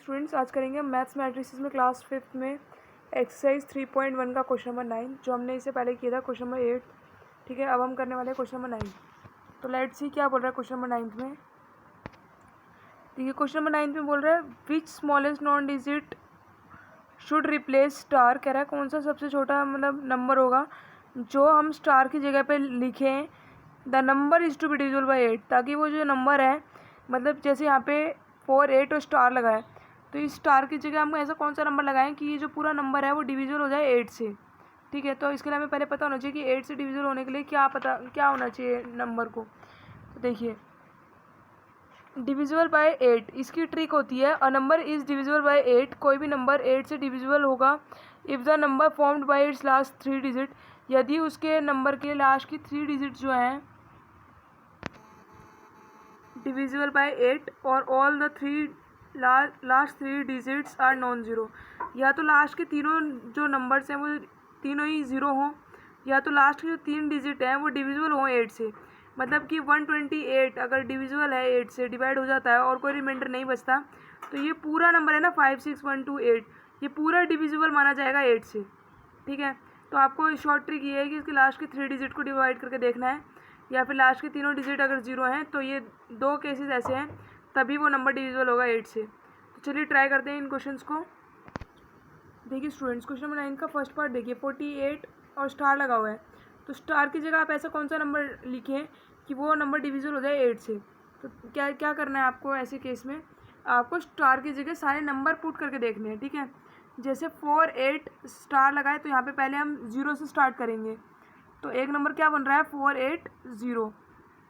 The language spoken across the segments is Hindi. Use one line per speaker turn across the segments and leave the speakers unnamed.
स्टूडेंट्स, आज करेंगे हम मैथ्स मैट्रिसेस में क्लास 5th में एक्सरसाइज 3.1 का क्वेश्चन नंबर 9, जो हमने इससे पहले किया था क्वेश्चन नंबर 8। ठीक है, अब हम करने वाले हैं क्वेश्चन नंबर 9। तो लेट्स सी क्या बोल रहा है क्वेश्चन नंबर 9 में। देखिए क्वेश्चन नंबर 9 में बोल रहा है which smallest non digit should replace star. कह रहा है कौन सा सबसे छोटा मतलब नंबर होगा जो हम स्टार की जगह पे लिखें। The number is to be divisible by 8, ताकि वो जो नंबर है मतलब जैसे यहाँ पे 4 8 और स्टार लगाए, तो इस स्टार की जगह हम ऐसा कौन सा नंबर लगाएं कि ये जो पूरा नंबर है वो डिविजिबल हो जाए 8 से। ठीक है, तो इसके लिए हमें पहले पता होना चाहिए कि 8 से डिविजिबल होने के लिए क्या होना चाहिए नंबर को। तो देखिए डिविजिबल बाय 8, इसकी ट्रिक होती है a number is divisible by 8। कोई भी नंबर 8 से डिविजिबल होगा if the number formed by it's last 3 digit, यदि उसके नंबर के लास्ट की 3 डिजिट जो हैं डिविजिबल बाय 8 और all the last 3 digits are non zero. या तो लास्ट के तीनों जो नंबर्स हैं वो तीनों ही ज़ीरो हों, या तो लास्ट के जो 3 डिजिट हैं वो डिविजिबल हों 8 से। मतलब कि 128 अगर डिविजिबल है 8 से, डिवाइड हो जाता है और कोई रिमाइंडर नहीं बचता, तो ये पूरा नंबर है ना 56128, ये पूरा डिविजिबल माना जाएगा 8 से। ठीक है, तो आपको शॉर्ट ट्रिक ये है कि इसके लास्ट के 3 डिजिट को डिवाइड करके देखना है, या फिर लास्ट के तीनों डिजिट अगर जीरो हैं तो ये 2 केसेस ऐसे हैं तभी वो नंबर डिविजिबल होगा 8 से। तो चलिए ट्राई करते हैं इन क्वेश्चंस को। देखिए स्टूडेंट्स, क्वेश्चन नंबर 9 का फर्स्ट पार्ट देखिए 48 और स्टार लगा हुआ है, तो स्टार की जगह आप ऐसा कौन सा नंबर लिखें कि वो नंबर डिविजिबल हो जाए 8 से। तो क्या क्या करना है आपको ऐसे केस में, आपको स्टार की जगह सारे नंबर पुट करके देखने हैं। ठीक है, जैसे 4 8 स्टार लगाए तो यहाँ पे पहले हम 0 से स्टार्ट करेंगे, तो एक नंबर क्या बन रहा है 480।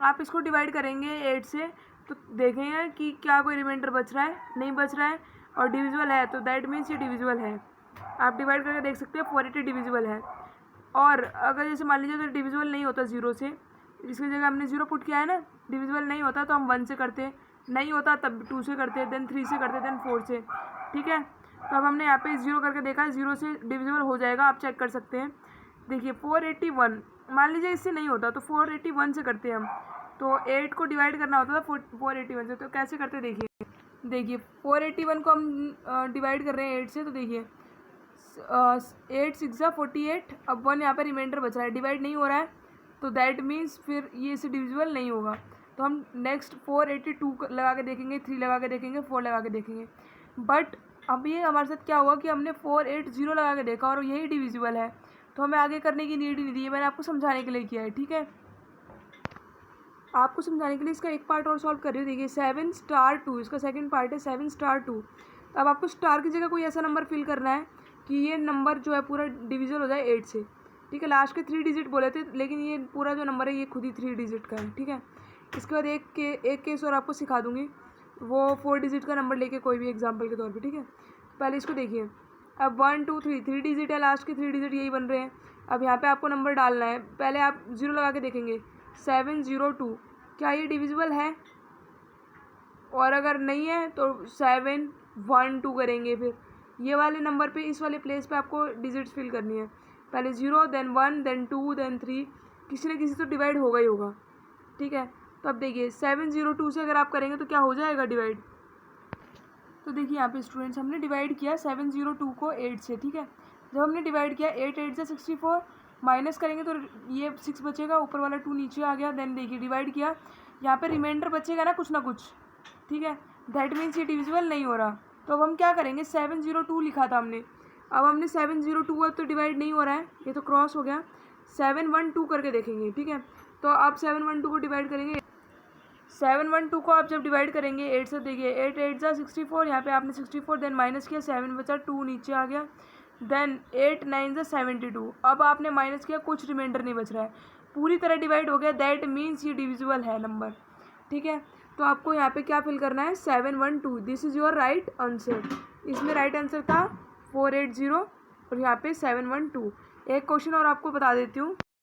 आप इसको डिवाइड करेंगे 8 से तो देखेंगे कि क्या कोई रिमाइंडर बच रहा है, नहीं बच रहा है, और डिविजिबल है तो दैट मीन्स ये डिविजिबल है। आप डिवाइड करके देख सकते हैं 480 डिविजिबल है। और अगर जैसे मान लीजिए अगर डिविजिबल नहीं होता 0 से, इसकी जगह हमने 0 पुट किया है ना, डिविजिबल नहीं होता तो हम 1 से करते, नहीं होता तब 2 से करते, देन 3 से करते, देन 4 से। ठीक है, तो अब हमने यहाँ पे 0 करके देखा है, 0 से डिविजिबल हो जाएगा, आप चेक कर सकते हैं। देखिए 481, मान लीजिए इससे नहीं होता तो 481 से करते हैं हम, तो 8 को डिवाइड करना होता था 481 से, तो कैसे करते देखिए 481 को हम डिवाइड कर रहे हैं 8 से, तो देखिए 8 6 48, अब 1 यहाँ पर रिमाइंडर बच रहा है, डिवाइड नहीं हो रहा है, तो दैट मीन्स फिर ये इसे डिविजिबल नहीं होगा। तो हम नेक्स्ट 482 लगा के देखेंगे, 3 लगा के देखेंगे, 4 लगा के देखेंगे। बट अब ये हमारे साथ क्या हुआ कि हमने 480 लगा के देखा और यही डिविजिबल है, तो हमें आगे करने की नीड ही नहीं दी है, मैंने आपको समझाने के लिए किया है। ठीक है, आपको समझाने के लिए इसका एक पार्ट और सॉल्व कर रही हूँ। देखिए 7 स्टार 2, इसका सेकंड पार्ट है 7 स्टार 2। अब आपको स्टार की जगह कोई ऐसा नंबर फिल करना है कि ये नंबर जो है पूरा डिविजिबल हो जाए 8 से। ठीक है, लास्ट के 3 डिजिट बोले थे, लेकिन ये पूरा जो नंबर है ये खुद ही 3 डिजिट का है। ठीक है, इसके बाद एक केस और आपको सिखा दूँगी, वो 4 डिजिट का नंबर लेके कोई भी एग्जाम्पल के तौर पर। ठीक है, पहले इसको देखिए, अब 1 2 3 डिजिट है, लास्ट के 3 डिजिट यही बन रहे हैं। अब यहाँ पे आपको नंबर डालना है, पहले आप 0 लगा के देखेंगे 702, क्या ये डिविजिबल है, और अगर नहीं है तो 712 करेंगे। फिर ये वाले नंबर पे इस वाले प्लेस पे आपको डिजिट्स फिल करनी है, पहले 0 देन 1 देन 2 देन 3, किसी न किसी तो डिवाइड होगा ही होगा। ठीक है, तो अब देखिए 702 से अगर आप करेंगे तो क्या हो जाएगा डिवाइड। तो देखिए यहाँ पे स्टूडेंट्स हमने डिवाइड किया 702 को 8 से। ठीक है, जब हमने डिवाइड किया 8 8 से 64, माइनस करेंगे तो ये 6 बचेगा, ऊपर वाला 2 नीचे आ गया। देन देखिए डिवाइड किया, यहाँ पे रिमाइंडर बचेगा ना कुछ। ठीक है, दैट मीन्स ये डिविजिबल नहीं हो रहा, तो अब हम क्या करेंगे 702 लिखा था हमने, अब हमने 702 अब तो डिवाइड नहीं हो रहा है, ये तो क्रॉस हो गया, 712 करके देखेंगे। ठीक है, तो आप 712 को डिवाइड करेंगे, 712 को आप जब डिवाइड करेंगे 8 से, देखिए 8 8 जा 64, यहाँ पे आपने 64 देन माइनस किया, 7 बचा, 2 नीचे आ गया, देन 8 9 जा 72, अब आपने माइनस किया, कुछ रिमाइंडर नहीं बच रहा है, पूरी तरह डिवाइड हो गया, दैट मीन्स ये डिविजिबल है नंबर। ठीक है, तो आपको यहाँ पे क्या फिल करना है 712, this is your right answer. इसमें राइट आंसर था 480 और यहाँ पे 712। एक क्वेश्चन और आपको बता देती हूँ,